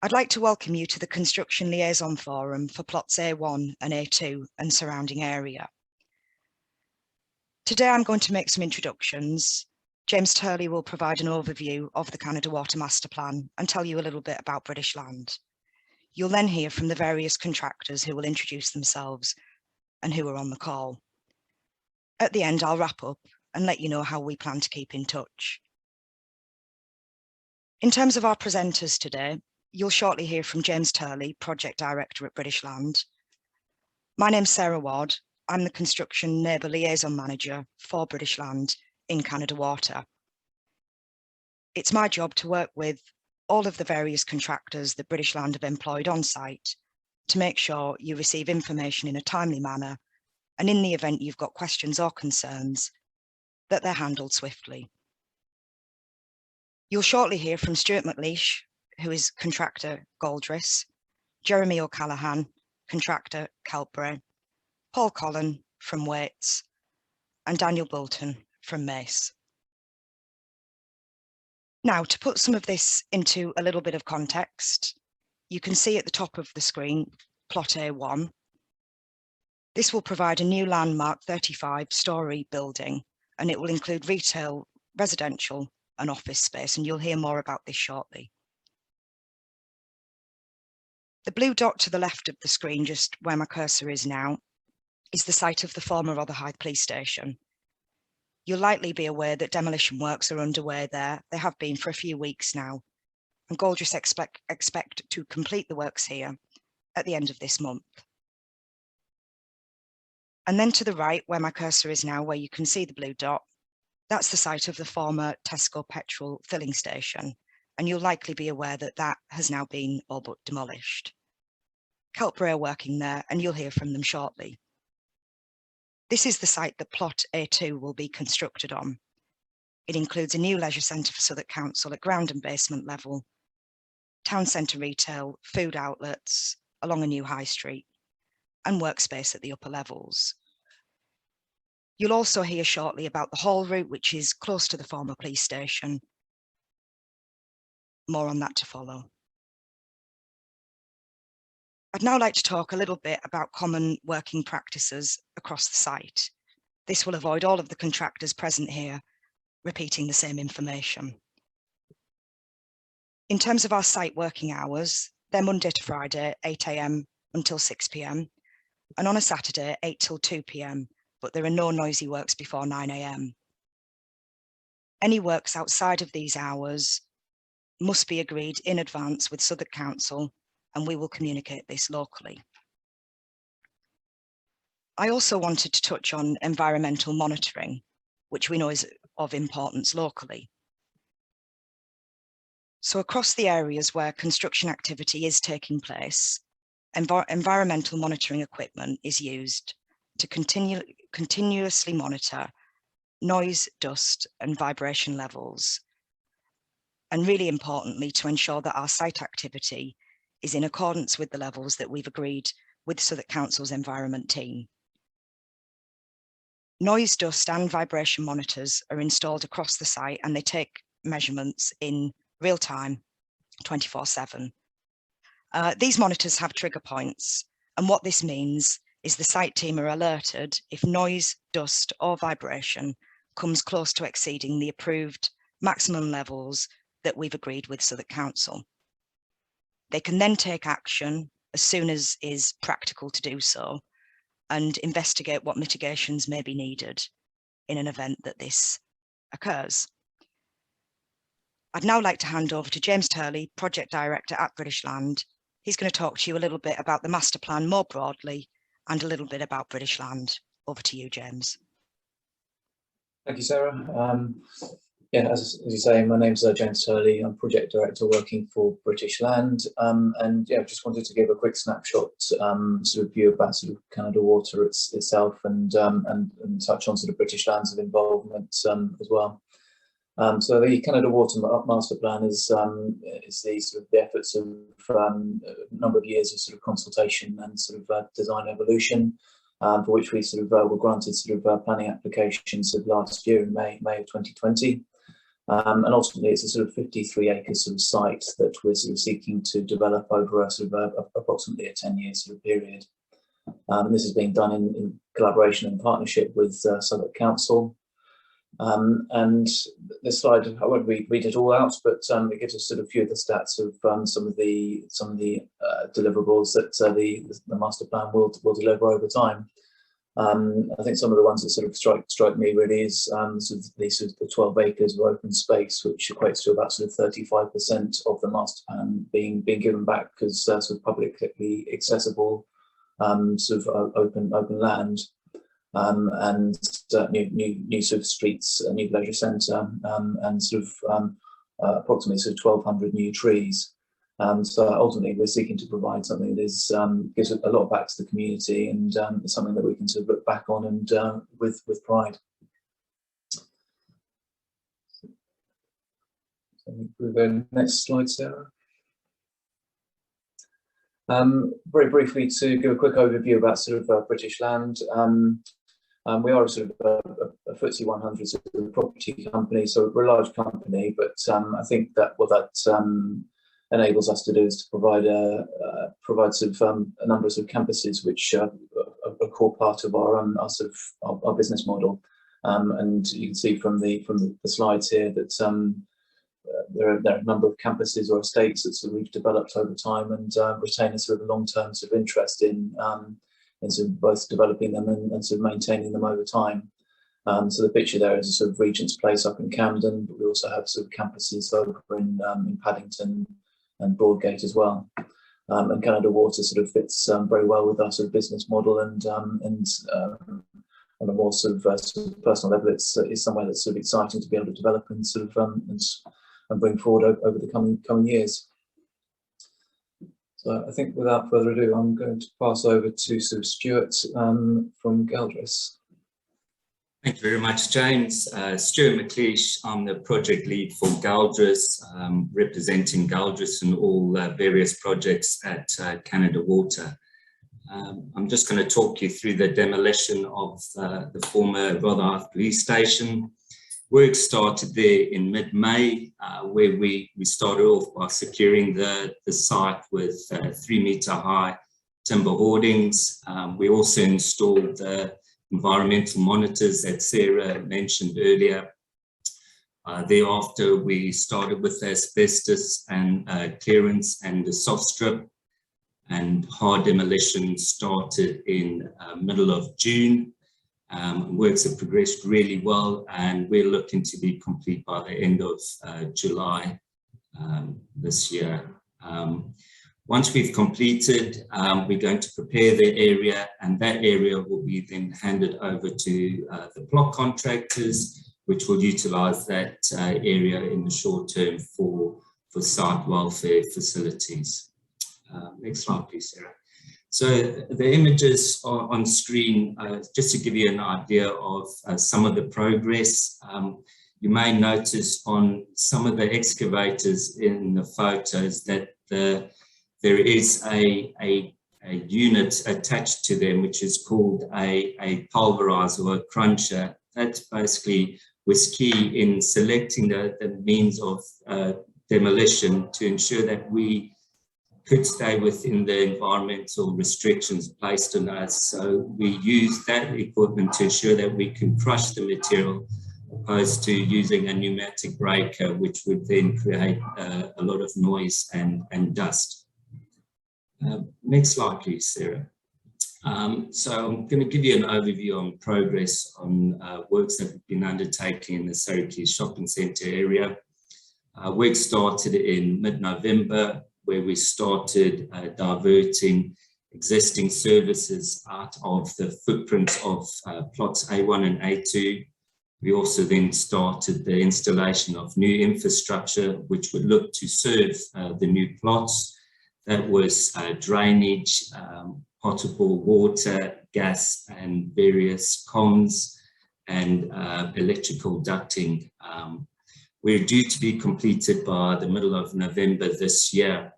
I'd like to welcome you to the Construction Liaison Forum for plots A1 and A2 and surrounding area. Today I'm going to make some introductions. James Turley will provide an overview of the Canada Water Master Plan and tell you a little bit about British Land. You'll then hear from the various contractors who will introduce themselves and who are on the call. At the end, I'll wrap up and let you know how we plan to keep in touch. In terms of our presenters today, you'll shortly hear from James Turley, Project Director at British Land. My name's Sarah Ward. I'm the Construction Neighbour Liaison Manager for British Land in Canada Water. It's my job to work with all of the various contractors that British Land have employed on site to make sure you receive information in a timely manner, and in the event you've got questions or concerns, that they're handled swiftly. You'll shortly hear from Stuart McLeish, who is contractor Galbraith, Jeremy O'Callaghan, contractor Keltbury, Paul Collin from Waits, and Daniel Bolton from Mace. Now, to put some of this into a little bit of context, you can see at the top of the screen, plot A1. This will provide a new landmark 35-storey building, and it will include retail, residential, and office space, and you'll hear more about this shortly. The blue dot to the left of the screen, just where my cursor is now, is the site of the former Rotherhithe Police Station. You'll likely be aware that demolition works are underway there. They have been for a few weeks now, and Galbraith expect to complete the works here at the end of this month. And then to the right, where my cursor is now, where you can see the blue dot, that's the site of the former Tesco Petro filling station, and you'll likely be aware that that has now been all but demolished. Keltbury are working there, and you'll hear from them shortly. This is the site that plot A2 will be constructed on. It includes a new leisure centre for Southwark Council at ground and basement level, town centre retail, food outlets along a new high street, and workspace at the upper levels. You'll also hear shortly about the Hall route, which is close to the former police station. More on that to follow. I'd now like to talk a little bit about common working practices across the site. This will avoid all of the contractors present here repeating the same information. In terms of our site working hours, they're Monday to Friday, 8 AM until 6 PM, and on a Saturday, 8 till 2 PM, but there are no noisy works before 9 AM. Any works outside of these hours must be agreed in advance with Southwark Council, and we will communicate this locally. I also wanted to touch on environmental monitoring, which we know is of importance locally. So across the areas where construction activity is taking place, environmental monitoring equipment is used to continuously monitor noise, dust, and vibration levels, and really importantly, to ensure that our site activity is in accordance with the levels that we've agreed with Southwark Council's environment team. Noise, dust, and vibration monitors are installed across the site, and they take measurements in real time, 24/7. These monitors have trigger points, and what this means is the site team are alerted if noise, dust, or vibration comes close to exceeding the approved maximum levels that we've agreed with Southwark Council. They can then take action as soon as is practical to do so and investigate what mitigations may be needed in an event that this occurs. I'd now like to hand over to James Turley, Project Director at British Land. He's going to talk to you a little bit about the master plan more broadly and a little bit about British Land. Over to you, James. Thank you, Sarah. Yeah, as you say, my name's James Turley. I'm Project Director working for British Land, and yeah, just wanted to give a quick snapshot, sort of view about sort of Canada Water itself, and touch on sort of British Land's involvement as well. So the Canada Water Master Plan is the sort of the efforts of a number of years of sort of consultation and sort of design evolution, for which we sort of were granted sort of planning applications of last year in May of 2020. And ultimately, it's a sort of 53 acre sort of site that we're sort of seeking to develop over a sort of approximately a 10-year sort of period. This is being done in collaboration and partnership with Southwark Council. And this slide, I won't read it all out, but it gives us sort of a few of the stats of some of the deliverables that the master plan will deliver over time. I think some of the ones that sort of strike me really is the 12 acres of open space, which equates to about sort of 35% of the master plan being given back as sort of publicly accessible sort of open land. And new sort of streets, a new leisure centre, and sort of approximately sort of 1,200 new trees. So ultimately, we're seeking to provide something that is gives a lot back to the community, and is something that we can sort of look back on and with pride. So we go next slide, Sarah. Very briefly, to give a quick overview about sort of British Land. We are sort of a FTSE 100 sort of property company, so we're a large company, but I think that what that enables us to do is to provide sort of a number of sort of campuses which are a core part of our business model. And you can see from the slides here that there are a number of campuses or estates that sort of we've developed over time and retain a sort of long-term sort of interest in sort of both developing them and sort of maintaining them over time. So the picture there is a sort of Regent's Place up in Camden, but we also have sort of campuses over in Paddington and Broadgate as well. And Canada Water sort of fits very well with our sort of business model, and on a more sort of personal level, it's somewhere that's sort of exciting to be able to develop and sort of and bring forward over the coming years. So I think without further ado, I'm going to pass over to sort of Stuart from Galdris. Thank you very much, James. Stuart McLeish, I'm the project lead for Galdris, representing Galdris in all various projects at Canada Water. I'm just going to talk you through the demolition of the former Rotherhithe Police Station. Work started there in mid-May, where we started off by securing the site with 3-metre high timber hoardings. We also installed the environmental monitors that Sarah mentioned earlier. Thereafter, we started with asbestos and clearance and the soft strip, and hard demolition started in middle of June. Works have progressed really well, and we're looking to be complete by the end of July this year. Once we've completed, we're going to prepare the area, and that area will be then handed over to the block contractors, which will utilise that area in the short term for site welfare facilities. Next slide, please, Sarah. So the images are on screen, just to give you an idea of some of the progress. You may notice on some of the excavators in the photos that there is a unit attached to them, which is called a pulverizer or a cruncher. That basically was key in selecting the means of demolition to ensure that we could stay within the environmental restrictions placed on us. So we use that equipment to ensure that we can crush the material, opposed to using a pneumatic breaker, which would then create a lot of noise and dust. Next slide, please, Sarah. So I'm going to give you an overview on progress on works that have been undertaken in the Surrey Quays Shopping Centre area. Work started in mid-November, where we started diverting existing services out of the footprint of plots A1 and A2. We also then started the installation of new infrastructure, which would look to serve the new plots. That was drainage, potable water, gas, and various comms and electrical ducting. We're due to be completed by the middle of November this year.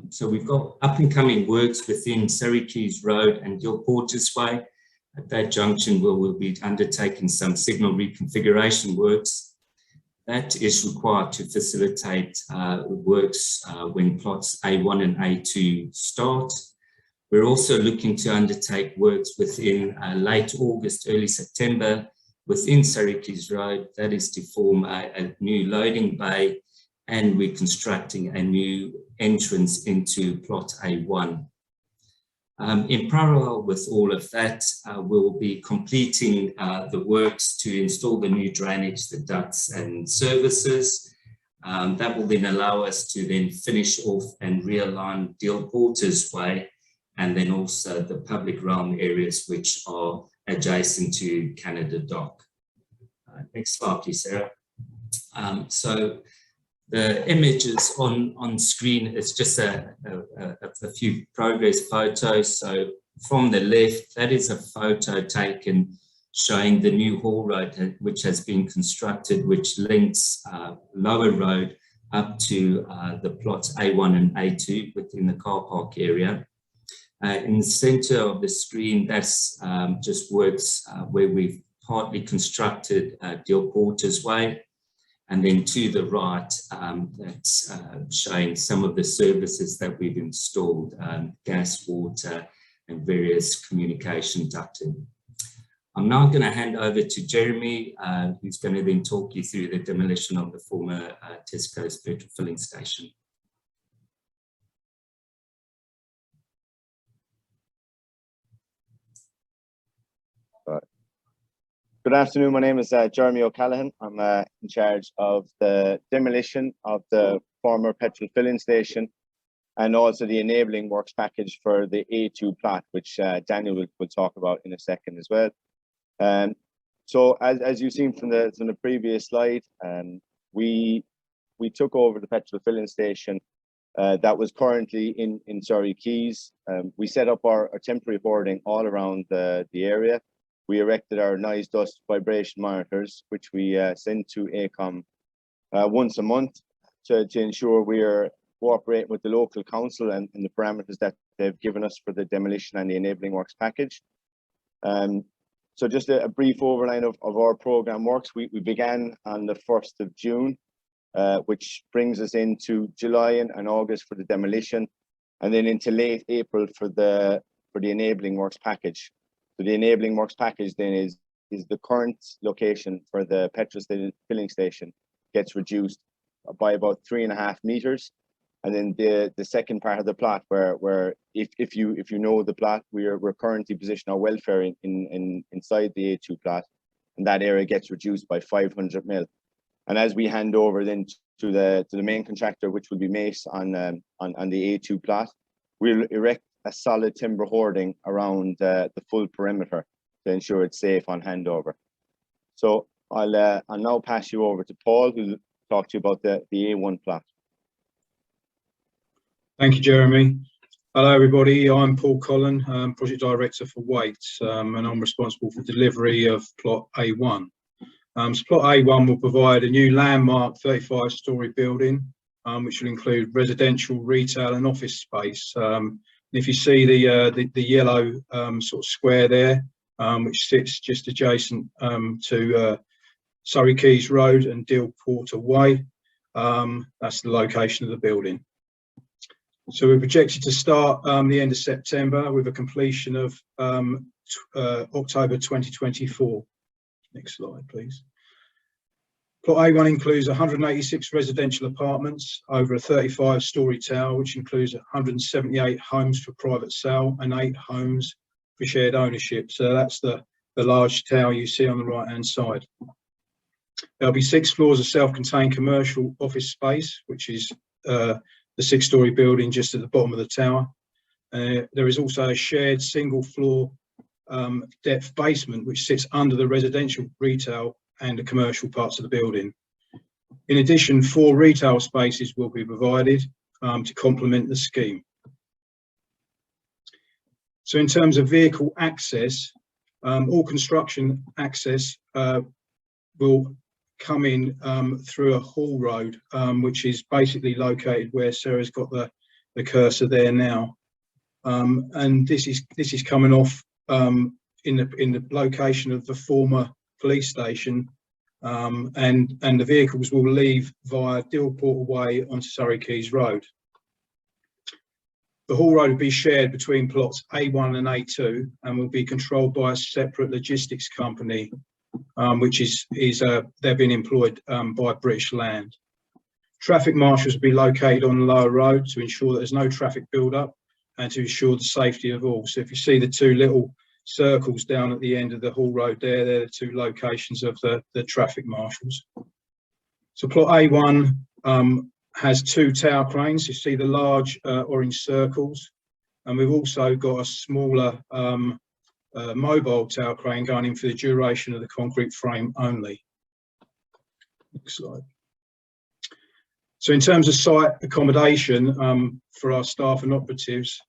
So we've got up and coming works within Surrey Quays Road and Gilportis Way. At that junction, we'll be undertaking some signal reconfiguration works. That is required to facilitate works when plots A1 and A2 start. We're also looking to undertake works within late August, early September within Surrey Quays Road. That is to form a new loading bay, and we're constructing a new entrance into plot A1. In parallel with all of that, we'll be completing the works to install the new drainage, the ducts and services. That will then allow us to then finish off and realign Deal Porter's Way, and then also the public realm areas which are adjacent to Canada Dock. Next slide, please, Sarah. So the images on screen is just a few progress photos. So from the left, that is a photo taken showing the new haul road which has been constructed, which links Lower Road up to the plots A1 and A2 within the car park area. In the center of the screen, that's just works where we've partly constructed Deal Porter's Way. And then to the right, that's showing some of the services that we've installed, gas, water, and various communication ducting. I'm now going to hand over to Jeremy, who's going to then talk you through the demolition of the former Tesco's petrol filling station. Good afternoon, my name is Jeremy O'Callaghan. I'm in charge of the demolition of the former petrol filling station and also the enabling works package for the A2 plot, which Daniel will talk about in a second as well. So as you've seen from the previous slide, we took over the petrol filling station that was currently in Surrey Quays. We set up our temporary hoarding all around the area. We erected our noise, dust, vibration monitors, which we send to AECOM once a month to ensure we are cooperating with the local council and the parameters that they've given us for the demolition and the enabling works package. So just a brief overline of our program works. We began on the 1st of June, which brings us into July and August for the demolition, and then into late April for the enabling works package. So the enabling works package then is the current location for the petrol filling station gets reduced by about 3.5 meters, and then the second part of the plot where if you know the plot, we're currently positioning our welfare inside the A2 plot, and that area gets reduced by 500 mil. And as we hand over then to the main contractor, which will be Mace on the A2 plot, we'll erect a solid timber hoarding around the full perimeter to ensure it's safe on handover. So I'll now pass you over to Paul, who'll talk to you about the A1 plot. Thank you, Jeremy. Hello, everybody. I'm Paul Collin, Project Director for Waits, and I'm responsible for delivery of plot A1. So plot A1 will provide a new landmark 35-storey building, which will include residential, retail and office space. If you see the yellow sort of square there, which sits just adjacent to Surrey Quays Road and Deal Porter Way, that's the location of the building. So we're projected to start the end of September with a completion of October 2024. Next slide, please. Plot A1 includes 186 residential apartments over a 35-storey tower, which includes 178 homes for private sale and 8 homes for shared ownership. So that's the large tower you see on the right-hand side. There'll be 6 floors of self-contained commercial office space, which is the 6-storey building just at the bottom of the tower. There is also a shared single-floor depth basement, which sits under the residential, retail and the commercial parts of the building. In addition, 4 retail spaces will be provided to complement the scheme. So in terms of vehicle access, all construction access will come in through a haul road, which is basically located where Sarah's got the cursor there now. And this is coming off in the location of the former police station, and the vehicles will leave via Dealport Way onto Surrey Quays Road. The haul road will be shared between plots A1 and A2 and will be controlled by a separate logistics company, which they're being employed by British Land. Traffic marshals will be located on the lower road to ensure that there's no traffic build-up and to ensure the safety of all. So if you see the two little circles down at the end of the haul road there, they're the two locations of the traffic marshals. So plot A1 has two tower cranes. You see the large orange circles, and we've also got a smaller mobile tower crane going in for the duration of the concrete frame only. Next slide. So in terms of site accommodation for our staff and operatives,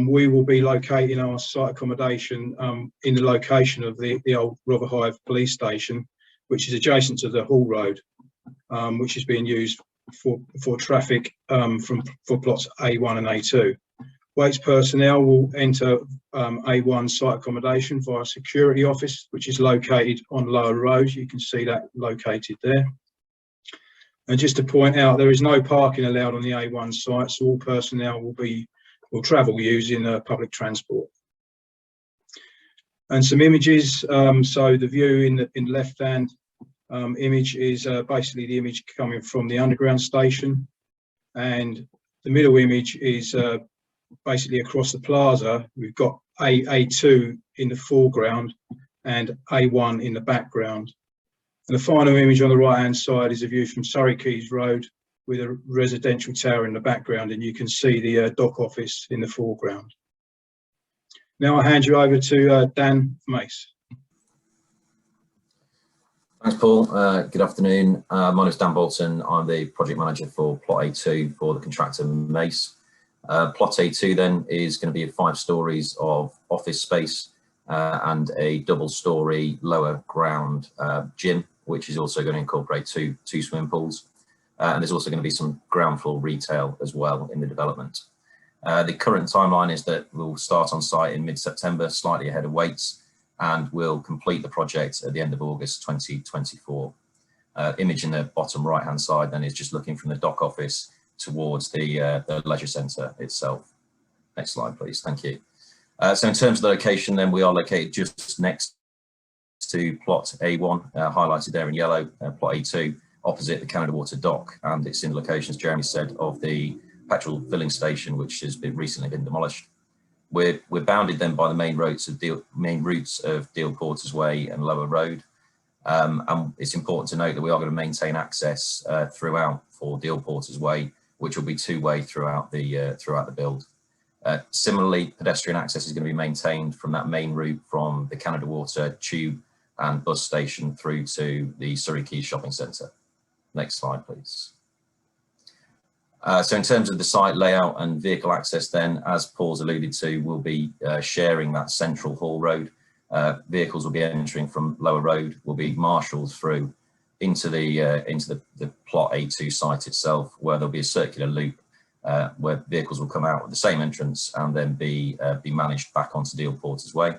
we will be locating our site accommodation in the location of the old Rotherhithe Police Station, which is adjacent to the haul road, which is being used for traffic for plots A1 and A2. Waits personnel will enter A1 site accommodation via security office, which is located on Lower Road. You can see that located there. And just to point out, there is no parking allowed on the A1 site, so all personnel will travel using public transport. And some images. So the view in the left-hand image is basically the image coming from the underground station, and the middle image is basically across the plaza. We've got A2 in the foreground and A1 in the background. And the final image on the right hand side is a view from Surrey Quays Road with a residential tower in the background, and you can see the dock office in the foreground. Now I hand you over to Dan Mace. Thanks, Paul. Good afternoon. My name is Dan Bolton. I'm the project manager for plot A2 for the contractor Mace. Plot A2 then is going to be 5 stories of office space and a double-storey lower ground gym, which is also going to incorporate two swimming pools. And there's also going to be some ground floor retail as well in the development. The current timeline is that we'll start on site in mid-September, slightly ahead of Waits, and we'll complete the project at the end of August 2024. Image in the bottom right-hand side then is just looking from the dock office towards the leisure centre itself. Next slide, please. Thank you. So in terms of the location, then we are located just next to plot A1, highlighted there in yellow, plot A2, opposite the Canada Water dock, and it's in location, as Jeremy said, of the petrol filling station, which has recently been demolished. We're bounded then by the main routes of Deal Porters Way and Lower Road. And it's important to note that we are going to maintain access throughout for Deal Porters Way, which will be two-way throughout the build. Similarly, pedestrian access is going to be maintained from that main route from the Canada Water tube and bus station through to the Surrey Quays Shopping Centre. Next slide, please. So in terms of the site layout and vehicle access then, as Paul's alluded to, we'll be sharing that central haul road. Vehicles will be entering from Lower Road, will be marshalled through into the plot A2 site itself, where there'll be a circular loop where vehicles will come out at the same entrance and then be managed back onto Deal Porters Way.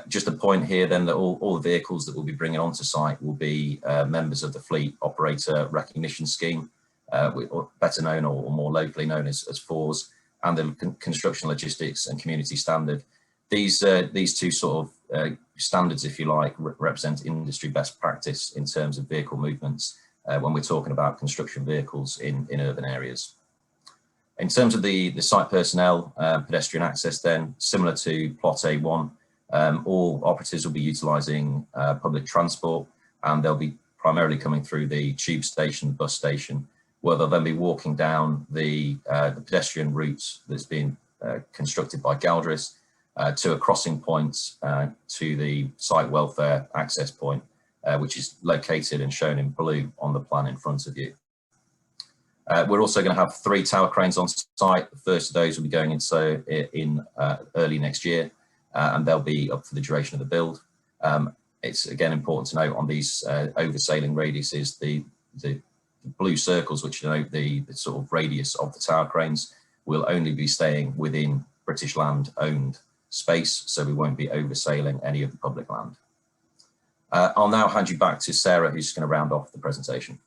Just a point here then that all the vehicles that we'll be bringing onto site will be members of the Fleet Operator Recognition Scheme, better known or more locally known as FORS, and the Construction Logistics and Community Standard. These two sort of standards, if you like, represent industry best practice in terms of vehicle movements when we're talking about construction vehicles in urban areas. In terms of the site personnel, pedestrian access then, similar to plot A1, all operatives will be utilising public transport, and they'll be primarily coming through the tube station, bus station, where they'll then be walking down the pedestrian route that's been constructed by Galdris to a crossing point to the site welfare access point, which is located and shown in blue on the plan in front of you. We're also going to have 3 tower cranes on site. The first of those will be going in early next year, and they'll be up for the duration of the build. It's again important to note on these oversailing radiuses, the blue circles, which denote the sort of radius of the tower cranes, will only be staying within British Land owned space, so we won't be oversailing any of the public land. I'll now hand you back to Sarah, who's going to round off the presentation.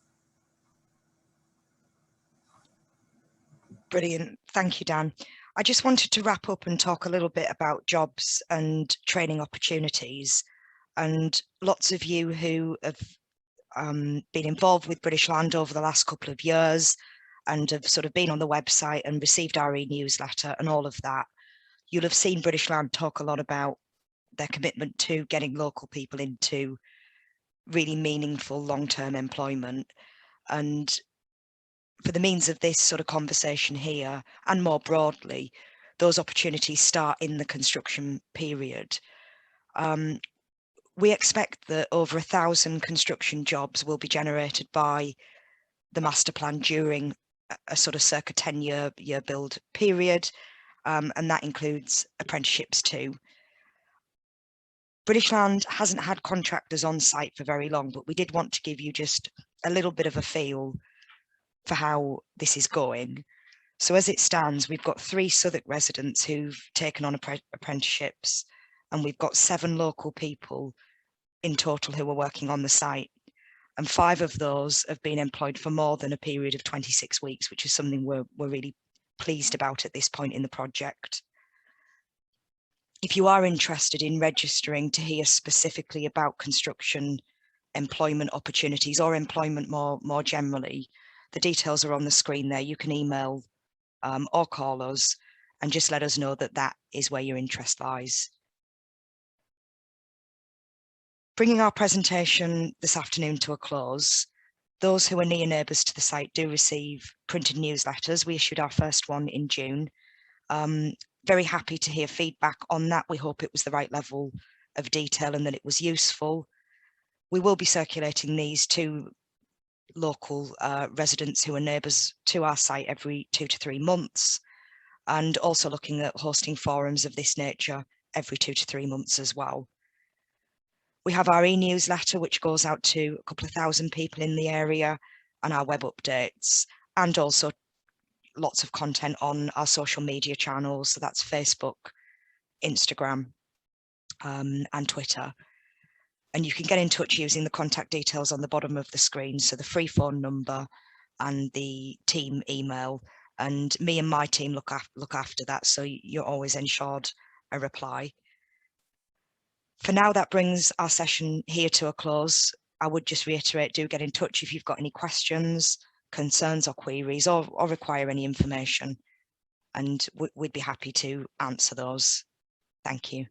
Brilliant. Thank you, Dan. I just wanted to wrap up and talk a little bit about jobs and training opportunities. And lots of you who have been involved with British Land over the last couple of years and have sort of been on the website and received our e-newsletter and all of that, you'll have seen British Land talk a lot about their commitment to getting local people into really meaningful long-term employment. And for the means of this sort of conversation here, and more broadly, those opportunities start in the construction period. We expect that over 1,000 construction jobs will be generated by the master plan during a sort of circa 10-year build period, and that includes apprenticeships too. British Land hasn't had contractors on site for very long, but we did want to give you just a little bit of a feel for how this is going. So as it stands, we've got 3 Southwark residents who've taken on apprenticeships, and we've got 7 local people in total who are working on the site. And 5 of those have been employed for more than a period of 26 weeks, which is something we're really pleased about at this point in the project. If you are interested in registering to hear specifically about construction employment opportunities or employment more generally, the details are on the screen there. You can email or call us and just let us know that that is where your interest lies. Bringing our presentation this afternoon to a close, those who are near neighbours to the site do receive printed newsletters. We issued our first one in June. Very happy to hear feedback on that. We hope it was the right level of detail and that it was useful. We will be circulating these to local residents who are neighbours to our site every 2 to 3 months, and also looking at hosting forums of this nature every 2 to 3 months as well. We have our e-newsletter, which goes out to a couple of thousand people in the area, and our web updates, and also lots of content on our social media channels. So that's Facebook, Instagram, and Twitter. And you can get in touch using the contact details on the bottom of the screen. So the free phone number and the team email, and me and my team look after that. So you're always ensured a reply. For now, that brings our session here to a close. I would just reiterate, do get in touch if you've got any questions, concerns or queries, or require any information, and we'd be happy to answer those. Thank you.